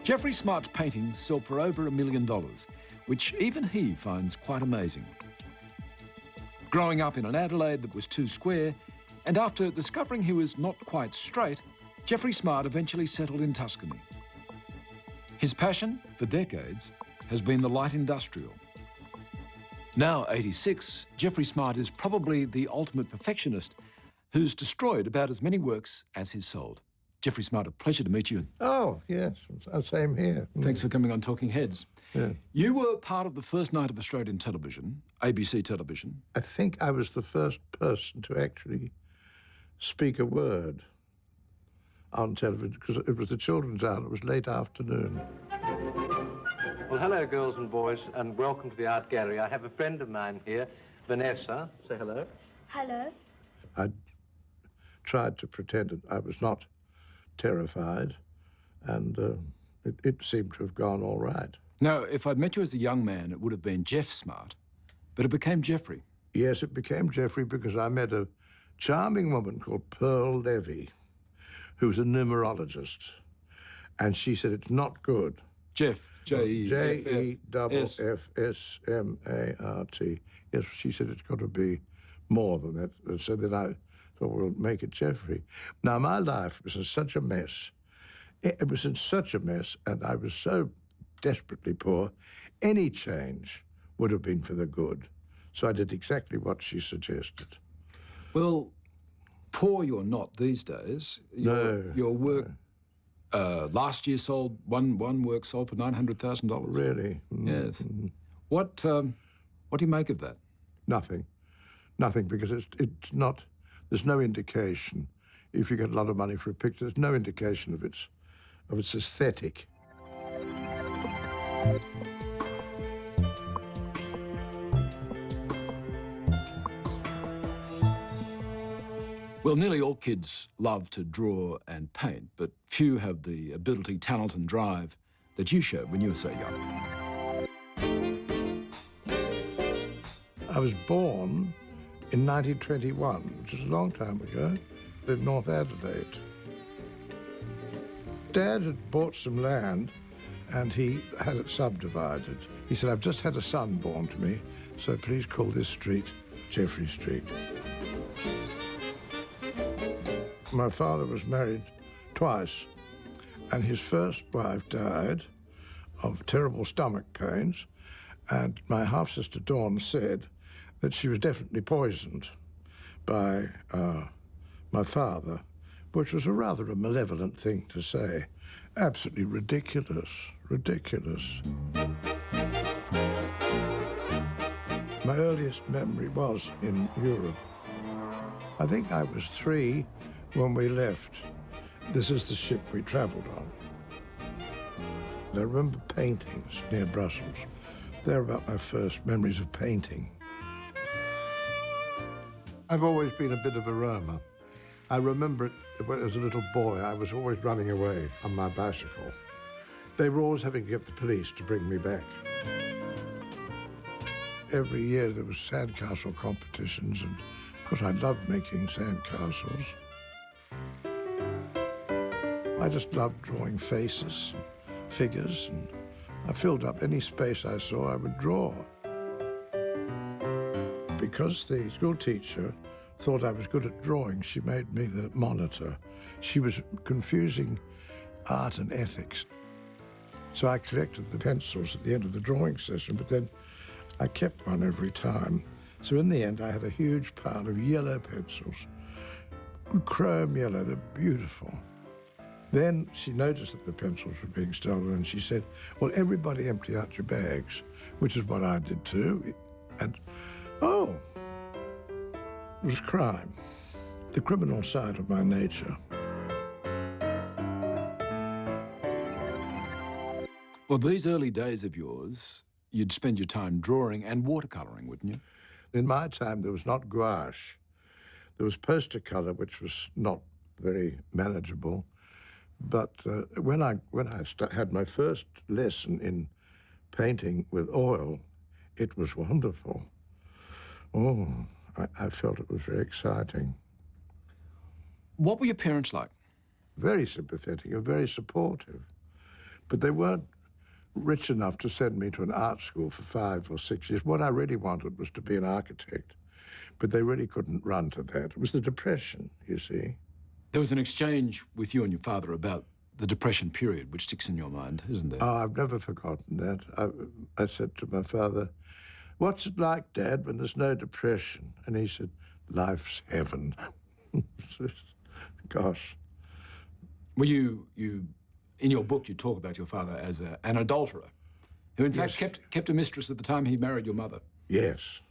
Jeffrey Smart's paintings sell for over $1 million, which even he finds quite amazing. Growing up in an Adelaide that was too square, and after discovering he was not quite straight, Jeffrey Smart eventually settled in Tuscany. His passion, for decades, has been the light industrial. Now 86, Jeffrey Smart is probably the ultimate perfectionist who's destroyed about as many works as he's sold. Jeffrey Smart, a pleasure to meet you. Oh, yes, same here. Thanks for coming on Talking Heads. Yeah. You were part of the first night of Australian television, ABC Television. I think I was the first person to actually speak a word on television, because it was the children's hour. It was late afternoon. Well, hello, girls and boys, and welcome to the Art Gallery. I have a friend of mine here, Vanessa. Say hello. Hello. I tried to pretend that I was not terrified, and it seemed to have gone all right. Now, if I'd met you as a young man, it would have been Jeff Smart, but it became Jeffrey. Yes, it became Jeffrey because I met a charming woman called Pearl Levy, who's a numerologist, and she said it's not good. Jeff, J-E-F-F-S. J-E-F-F-S-M-A-R-T. Yes, she said it's got to be more than that. So then I thought, we'll make it Jeffrey. Now, my life was in such a mess. It was in such a mess, and I was so desperately poor, any change would have been for the good. So I did exactly what she suggested. Well, poor you're not these days. Your work last year sold, one work sold for $900,000. Really? Yes. What do you make of that? Nothing. Nothing, because it's not, there's no indication. If you get a lot of money for a picture, there's no indication of its aesthetic. Well, nearly all kids love to draw and paint, but few have the ability, talent and drive that you showed when you were so young. I was born in 1921, which is a long time ago, in North Adelaide. Dad had bought some land and he had it subdivided. He said, I've just had a son born to me, so please call this street Jeffrey Street. My father was married twice, and his first wife died of terrible stomach pains, and my half-sister Dawn said that she was definitely poisoned by my father, which was rather a malevolent thing to say. Absolutely ridiculous, ridiculous. My earliest memory was in Europe. I think I was 3 when we left. This is the ship we traveled on. I remember paintings near Brussels. They're about my first memories of painting. I've always been a bit of a roamer. I remember it when, as a little boy, I was always running away on my bicycle. They were always having to get the police to bring me back. Every year there was sandcastle competitions, and of course I loved making sandcastles. I just loved drawing faces, figures, and I filled up any space I saw, I would draw. Because the school teacher thought I was good at drawing, she made me the monitor. She was confusing art and ethics. So I collected the pencils at the end of the drawing session, but then I kept one every time. So in the end, I had a huge pile of yellow pencils, chrome yellow, they're beautiful. Then she noticed that the pencils were being stolen, and she said, well, everybody empty out your bags, which is what I did too. And, oh, it was crime, the criminal side of my nature. Well, these early days of yours, you'd spend your time drawing and watercolouring, wouldn't you? In my time, there was not gouache. There was poster colour, which was not very manageable. But when I had my first lesson in painting with oil, it was wonderful. Oh, I felt it was very exciting. What were your parents like? Very sympathetic and very supportive. But they weren't rich enough to send me to an art school for 5 or 6 years. What I really wanted was to be an architect, but they really couldn't run to that. It was the Depression, you see. There was an exchange with you and your father about the Depression period, which sticks in your mind, isn't there? Oh, I've never forgotten that. I said to my father, "What's it like, Dad, when there's no depression?" And he said, "Life's heaven." Gosh. Well, you in your book, you talk about your father as an adulterer, who in fact kept a mistress at the time he married your mother. Yes.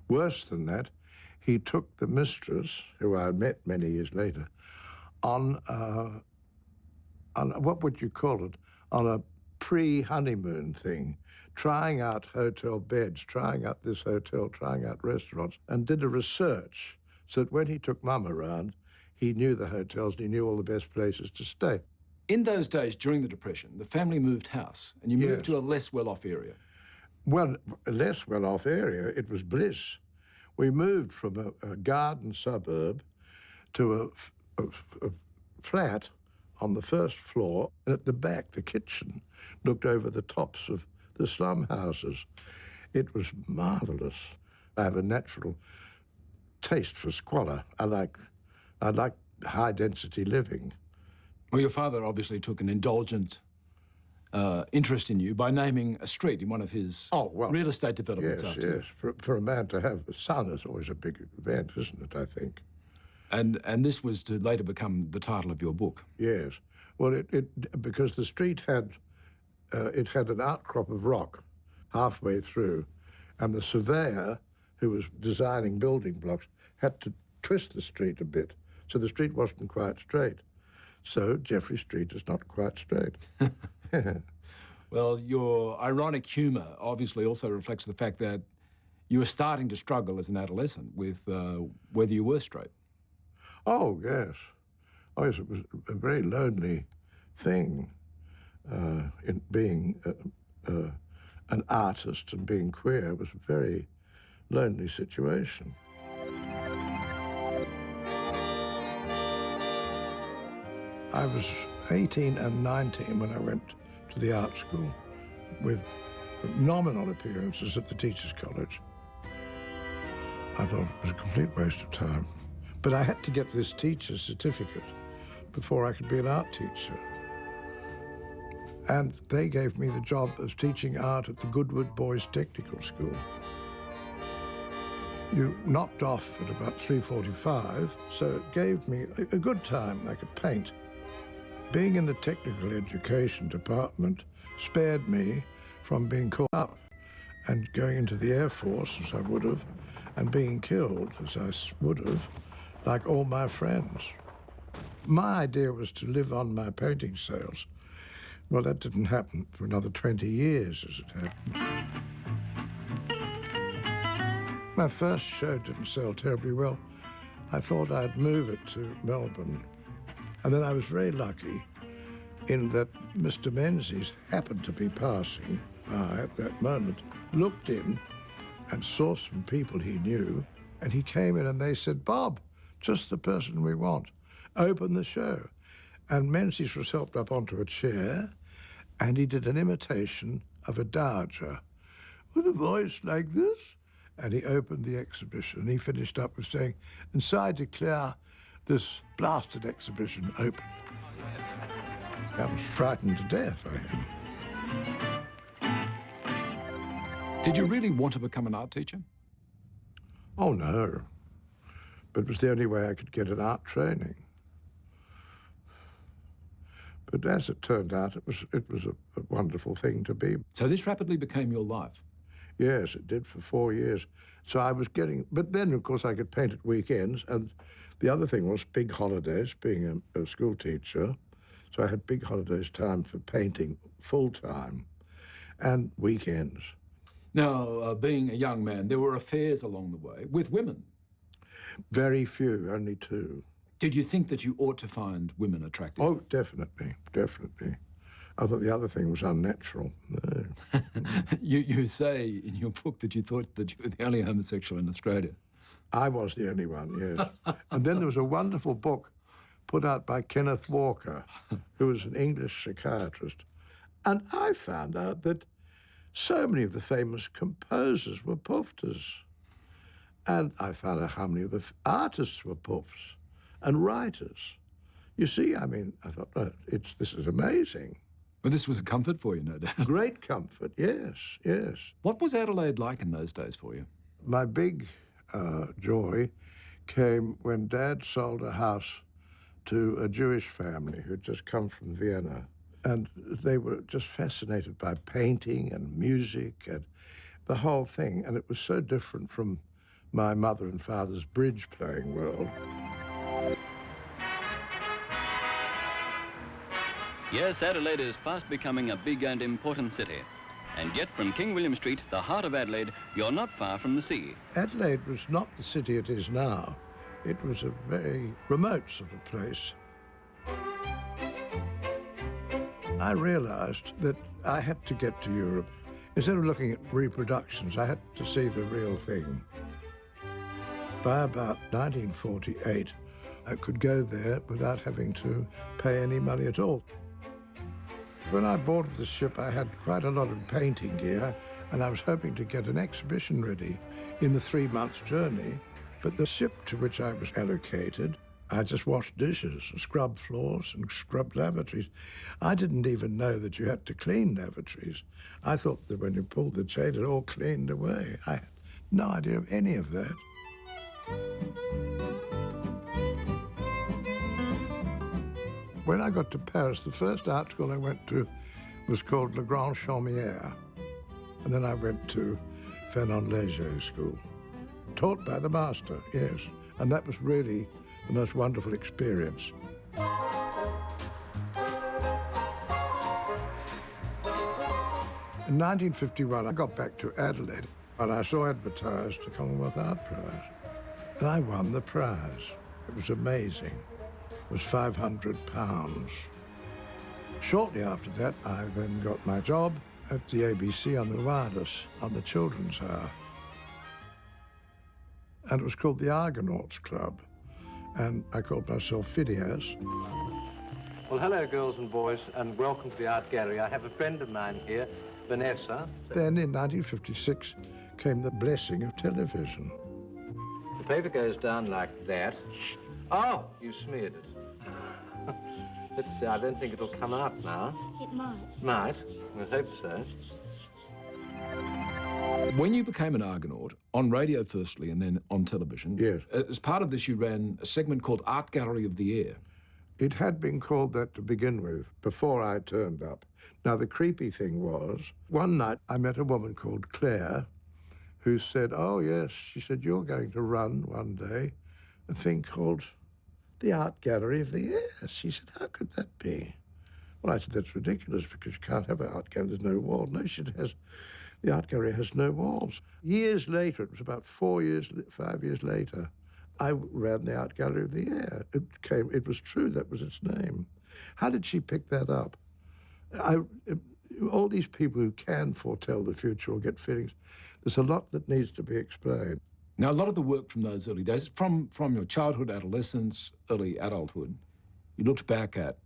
Worse than that, he took the mistress, who I met many years later, on what would you call it? On a pre-honeymoon thing, trying out hotel beds, trying out this hotel, trying out restaurants, and did a research so that when he took Mum around, he knew the hotels and he knew all the best places to stay. In those days, during the Depression, the family moved house, and you moved to a less well-off area. Well, a less well-off area, it was bliss. We moved from a garden suburb to a flat on the first floor, and at the back, the kitchen looked over the tops of the slum houses. It was marvellous. I have a natural taste for squalor. I like high-density living. Well, your father obviously took an indulgent interest in you by naming a street in one of his real estate developments. Yes. For a man to have a son is always a big event, isn't it, I think? And this was to later become the title of your book. Yes. Well, because the street had an outcrop of rock halfway through, and the surveyor who was designing building blocks had to twist the street a bit, so the street wasn't quite straight. So Jeffrey Street is not quite straight. Well, your ironic humour obviously also reflects the fact that you were starting to struggle as an adolescent with whether you were straight. Oh, yes. Oh, yes, it was a very lonely thing in being an artist and being queer. It was a very lonely situation. I was 18 and 19 when I went to the art school with nominal appearances at the Teachers' College. I thought it was a complete waste of time. But I had to get this teacher's certificate before I could be an art teacher. And they gave me the job of teaching art at the Goodwood Boys Technical School. You knocked off at about 3:45, so it gave me a good time. I could paint. Being in the technical education department spared me from being caught up and going into the Air Force, as I would have, and being killed, as I would have, like all my friends. My idea was to live on my painting sales. Well, that didn't happen for another 20 years, as it happened. My first show didn't sell terribly well. I thought I'd move it to Melbourne. And then I was very lucky in that Mr. Menzies happened to be passing by at that moment, looked in and saw some people he knew, and he came in and they said, "Bob, just the person we want. Open the show." And Menzies was helped up onto a chair, and he did an imitation of a dowager with a voice like this. And he opened the exhibition, and he finished up with saying, "And so I declare this blasted exhibition open." I was frightened to death, I am. Did you really want to become an art teacher? Oh, no. But it was the only way I could get an art training. But as it turned out, it was a wonderful thing to be. So this rapidly became your life? Yes, it did for 4 years. So I was getting... But then, of course, I could paint at weekends, and the other thing was big holidays, being a school teacher. So I had big holidays time for painting full-time, and weekends. Now, being a young man, there were affairs along the way with women. Very few, only 2. Did you think that you ought to find women attractive? Oh, definitely, definitely. I thought the other thing was unnatural. No. You say in your book that you thought that you were the only homosexual in Australia. I was the only one, yes. And then there was a wonderful book put out by Kenneth Walker, who was an English psychiatrist, And I found out that so many of the famous composers were poofters. And I found out how many of the artists were poofs and writers. You see, I mean, I thought, oh, this is amazing. Well, this was a comfort for you, no doubt. Great comfort, yes, yes. What was Adelaide like in those days for you? My big joy came when Dad sold a house to a Jewish family who'd just come from Vienna. And they were just fascinated by painting and music and the whole thing. And it was so different from my mother and father's bridge playing world. Yes, Adelaide is fast becoming a big and important city. And yet from King William Street, the heart of Adelaide, you're not far from the sea. Adelaide was not the city it is now. It was a very remote sort of place. I realized that I had to get to Europe. Instead of looking at reproductions, I had to see the real thing. By about 1948, I could go there without having to pay any money at all. When I boarded the ship, I had quite a lot of painting gear, and I was hoping to get an exhibition ready in the 3-month journey. But the ship to which I was allocated, I just washed dishes and scrubbed floors and scrubbed lavatories. I didn't even know that you had to clean lavatories. I thought that when you pulled the chain, it all cleaned away. I had no idea of any of that. When I got to Paris, the first art school I went to was called Le Grand Chaumière. And then I went to Fernand Léger School, taught by the master, yes. And that was really the most wonderful experience. In 1951, I got back to Adelaide and I saw advertised the Commonwealth Art Prize. And I won the prize. It was amazing. It was £500. Shortly after that, I then got my job at the ABC on the wireless, on the Children's Hour. And it was called the Argonauts Club. And I called myself Phidias. Well, hello, girls and boys, and welcome to the Art Gallery. I have a friend of mine here, Vanessa. Then in 1956 came the blessing of television. The paper goes down like that. Oh, you smeared it. Let's see, I don't think it'll come out now. It might. Might. I hope so. When you became an Argonaut, on radio firstly and then on television, yes. As part of this you ran a segment called Art Gallery of the Air. It had been called that to begin with, before I turned up. Now, the creepy thing was, one night I met a woman called Claire who said, oh, yes, she said, you're going to run one day a thing called the Art Gallery of the Air. She said, how could that be? Well, I said, that's ridiculous because you can't have an art gallery, there's no wall. No, she has. The art gallery has no walls. Years later, it was about 5 years later, I ran the Art Gallery of the Air. It was true, that was its name. How did she pick that up? All these people who can foretell the future or get feelings, there's a lot that needs to be explained. Now, a lot of the work from those early days, from your childhood, adolescence, early adulthood, you looked back at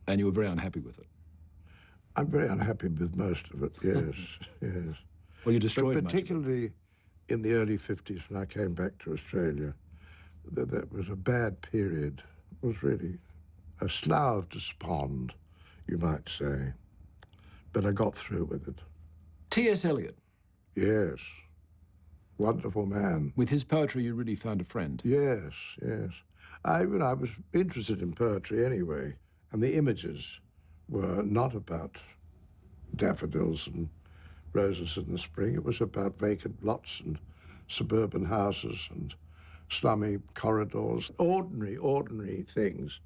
and you were very unhappy with it. I'm very unhappy with most of it, yes, yes. Well, you destroyed but much of it. particularly in the early 50s when I came back to Australia, that was a bad period. It was really a slough of despond, you might say. But I got through with it. T.S. Eliot. Yes. Wonderful man. With his poetry, you really found a friend. Yes, yes. I was interested in poetry anyway, and the images were not about daffodils and roses in the spring. It was about vacant lots and suburban houses and slummy corridors, ordinary things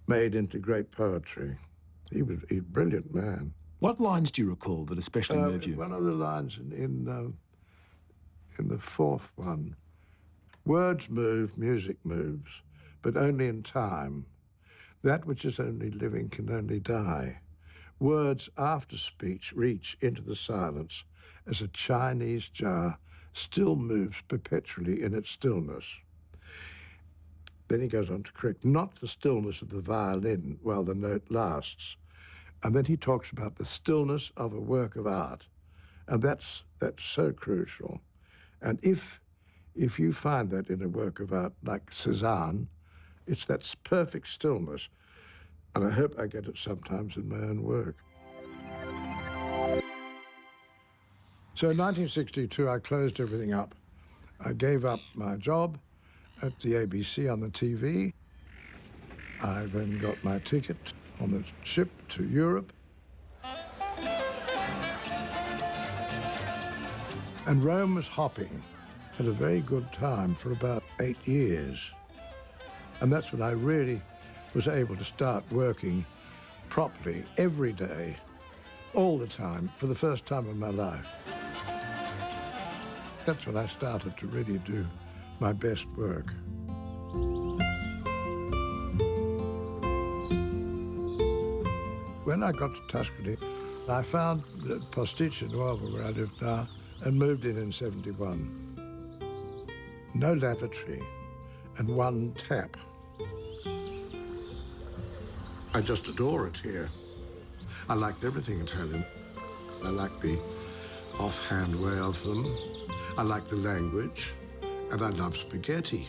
made into great poetry. He was a brilliant man. What lines do you recall that especially moved you? One of the lines in the fourth one, words move, music moves, but only in time. That which is only living can only die. Words after speech reach into the silence as a Chinese jar still moves perpetually in its stillness. Then he goes on to correct, not the stillness of the violin while the note lasts, And then he talks about the stillness of a work of art. And that's so crucial. And if you find that in a work of art like Cézanne, it's that perfect stillness. And I hope I get it sometimes in my own work. So in 1962, I closed everything up. I gave up my job at the ABC on the TV. I then got my ticket on the ship to Europe. And Rome was hopping. Had a very good time for about 8 years. And that's when I really was able to start working properly every day, all the time, for the first time in my life. That's when I started to really do my best work. When I got to Tuscany, I found the Posticcia Nuova, where I live now, and moved in 71. No lavatory and one tap. I just adore it here. I liked everything Italian. I like the offhand way of them. I like the language, and I love spaghetti.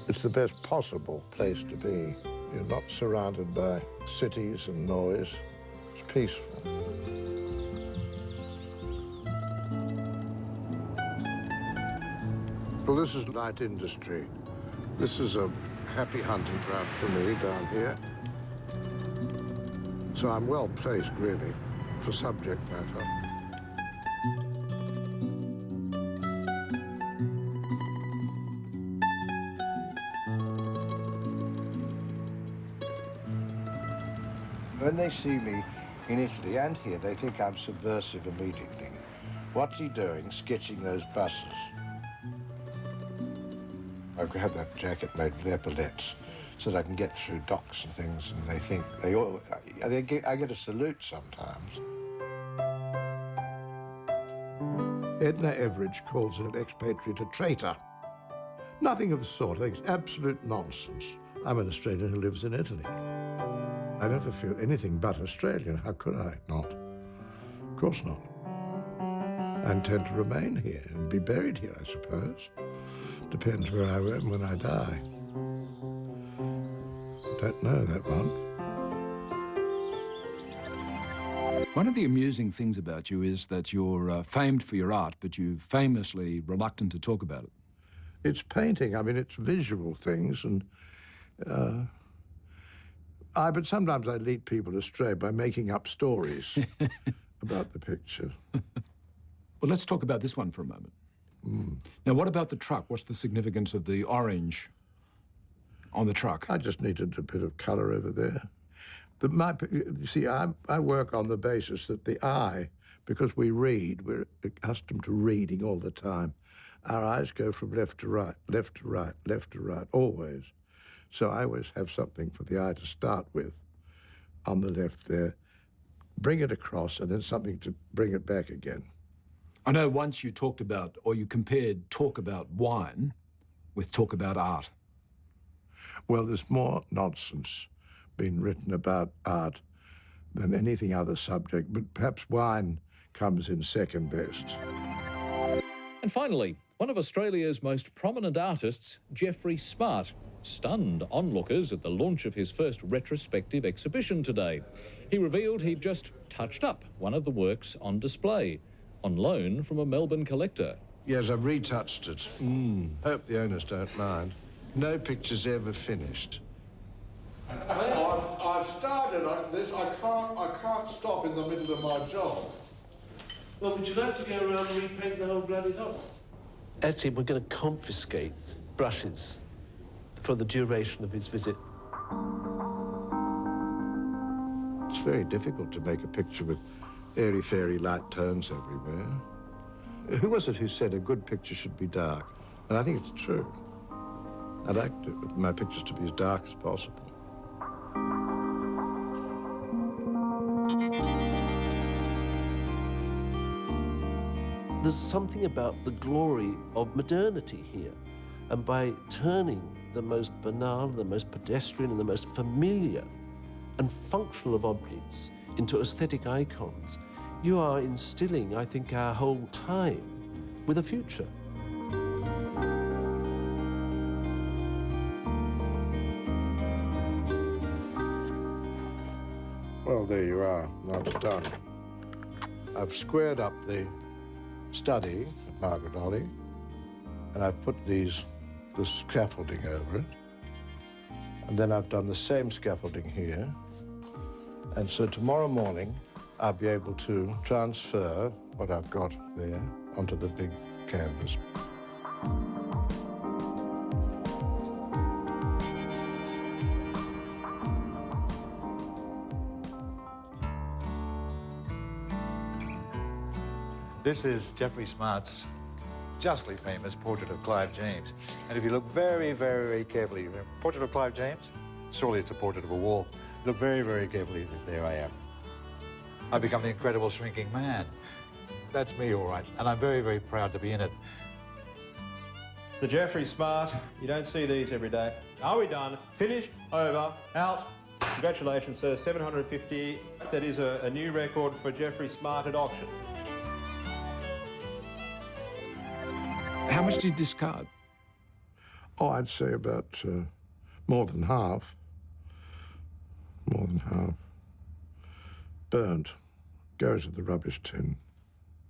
It's the best possible place to be. You're not surrounded by cities and noise. It's peaceful. Well, this is light industry. This is a happy hunting ground for me down here. So I'm well placed, really, for subject matter. When they see me in Italy and here, they think I'm subversive immediately. What's he doing, sketching those buses? I have that jacket made with epaulettes so that I can get through docks and things, and they think I get a salute sometimes. Edna Everage calls an expatriate a traitor. Nothing of the sort. I think it's absolute nonsense. I'm an Australian who lives in Italy. I never feel anything but Australian. How could I not? Of course not. I intend to remain here and be buried here, I suppose. Depends where I am when I die. Don't know that one. One of the amusing things about you is that you're famed for your art, but you're famously reluctant to talk about it. It's painting. I mean, it's visual things, and but sometimes I lead people astray by making up stories about the picture. Well, let's talk about this one for a moment. Now, what about the truck? What's the significance of the orange on the truck? I just needed a bit of colour over there. You see, I work on the basis that the eye, because we're accustomed to reading all the time, our eyes go from left to right, left to right, left to right, always. So I always have something for the eye to start with on the left there, bring it across, and then something to bring it back again. I know once you talked about, or you compared talk about wine with talk about art. Well, there's more nonsense being written about art than anything other subject, but perhaps wine comes in second best. And finally, one of Australia's most prominent artists, Geoffrey Smart, stunned onlookers at the launch of his first retrospective exhibition today. He revealed he'd just touched up one of the works on display, on loan from a Melbourne collector. Yes, I've retouched it. Hope the owners don't mind. No picture's ever finished. I've started like this. I can't stop in the middle of my job. Well, would you like to go around and repaint the whole bloody lot? Actually, we're going to confiscate brushes for the duration of his visit. It's very difficult to make a picture with airy-fairy light tones everywhere. Who was it who said a good picture should be dark? And I think it's true. I like my pictures to be as dark as possible. There's something about the glory of modernity here. And by turning the most banal, the most pedestrian, and the most familiar and functional of objects into aesthetic icons, you are instilling, I think, our whole time with a future. Well, there you are. Now it's done. I've squared up the study of Margaret Olley, and I've put this scaffolding over it. And then I've done the same scaffolding here. And so tomorrow morning, I'll be able to transfer what I've got there onto the big canvas. This is Geoffrey Smart's justly famous portrait of Clive James. And if you look very, very carefully, portrait of Clive James? Surely it's a portrait of a wall. Look very, very carefully, there I am. I become the incredible shrinking man. That's me, all right, and I'm very, very proud to be in it. The Geoffrey Smart, you don't see these every day. Are we done? Finished? Over? Out? Congratulations, sir, 750. That is a new record for Geoffrey Smart at auction. How much do you discard? Oh, I'd say about more than half. More than half. Burnt. Goes at the rubbish tin.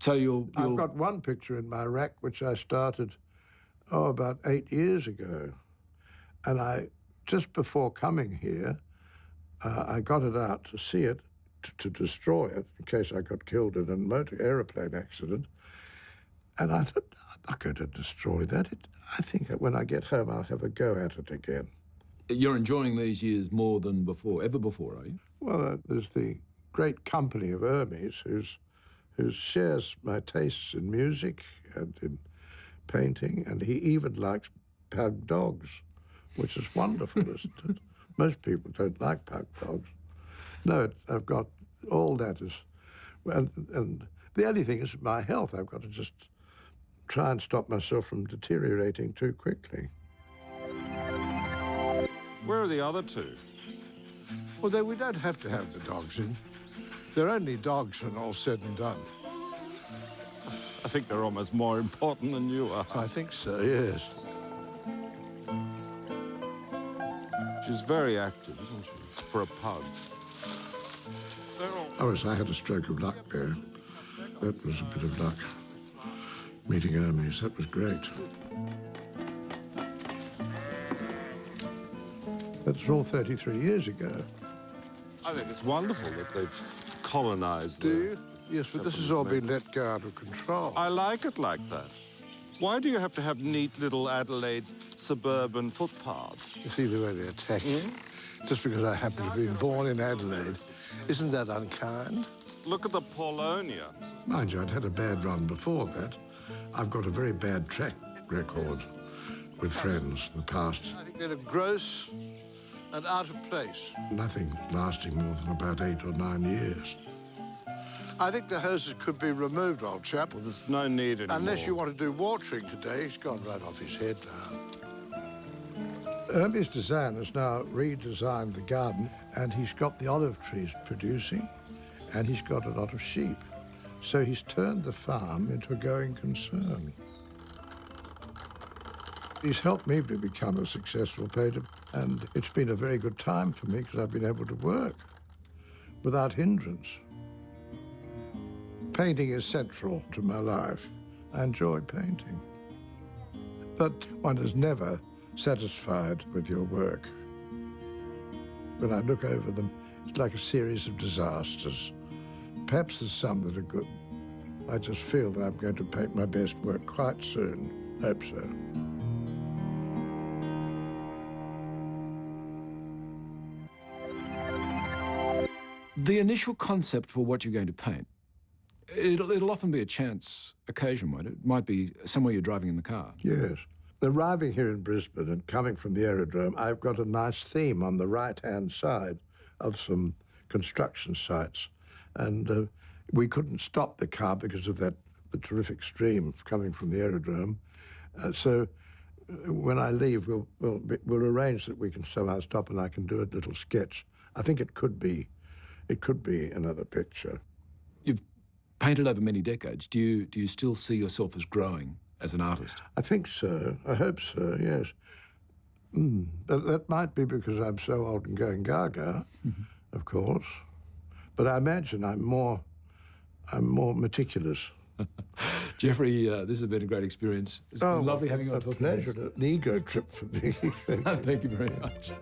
So you'll... I've got one picture in my rack which I started, about 8 years ago. And just before coming here, I got it out to see it, to destroy it, in case I got killed in an aeroplane accident. And I thought, I'm not going to destroy that. I think that when I get home, I'll have a go at it again. You're enjoying these years more than before, ever before, are you? Well, there's the great company of Hermes who shares my tastes in music and in painting, and he even likes pug dogs, which is wonderful, isn't it? Most people don't like pug dogs. No, I've got all that and the only thing is my health. I've got to just try and stop myself from deteriorating too quickly. Where are the other two? Well, we don't have to have the dogs in. They're only dogs when all's said and done. I think they're almost more important than you are. I think so, yes. She's very active, isn't she, for a pug? I had a stroke of luck there. That was a bit of luck. Meeting Hermes, that was great. That's all 33 years ago. I think it's wonderful that they've colonised. Do you? Yes, but this has all been let go out of control. I like it like that. Why do you have to have neat little Adelaide suburban footpaths? You see the way they attack you? Just because I happen to have been born in Adelaide. Isn't that unkind? Look at the Polonia. Mind you, I'd had a bad run before that. I've got a very bad track record with friends in the past. I think they look gross and out of place. Nothing lasting more than about 8 or 9 years. I think the hoses could be removed, old chap. Well, there's no need anymore. Unless you want to do watering today. He's gone right off his head now. Hermes Design has now redesigned the garden, and he's got the olive trees producing, and he's got a lot of sheep. So he's turned the farm into a going concern. He's helped me to become a successful painter, and it's been a very good time for me because I've been able to work without hindrance. Painting is central to my life. I enjoy painting. But one is never satisfied with your work. When I look over them, it's like a series of disasters. Perhaps there's some that are good. I just feel that I'm going to paint my best work quite soon. Hope so. The initial concept for what you're going to paint, it'll often be a chance occasion, won't it? It might be somewhere you're driving in the car. Yes. Arriving here in Brisbane and coming from the aerodrome, I've got a nice theme on the right-hand side of some construction sites. And we couldn't stop the car because of the terrific stream coming from the aerodrome. So when I leave, we'll arrange that we can somehow stop and I can do a little sketch I think it could be another picture. You've painted over many decades. Do you still see yourself as growing as an artist? I think so. I hope so, yes. But that might be because I'm so old and going gaga, of course. But I imagine I'm more meticulous. Geoffrey, this has been a great experience. It's been lovely having you on A Talking pleasure, Heads. an ego trip for me. Thank you very much.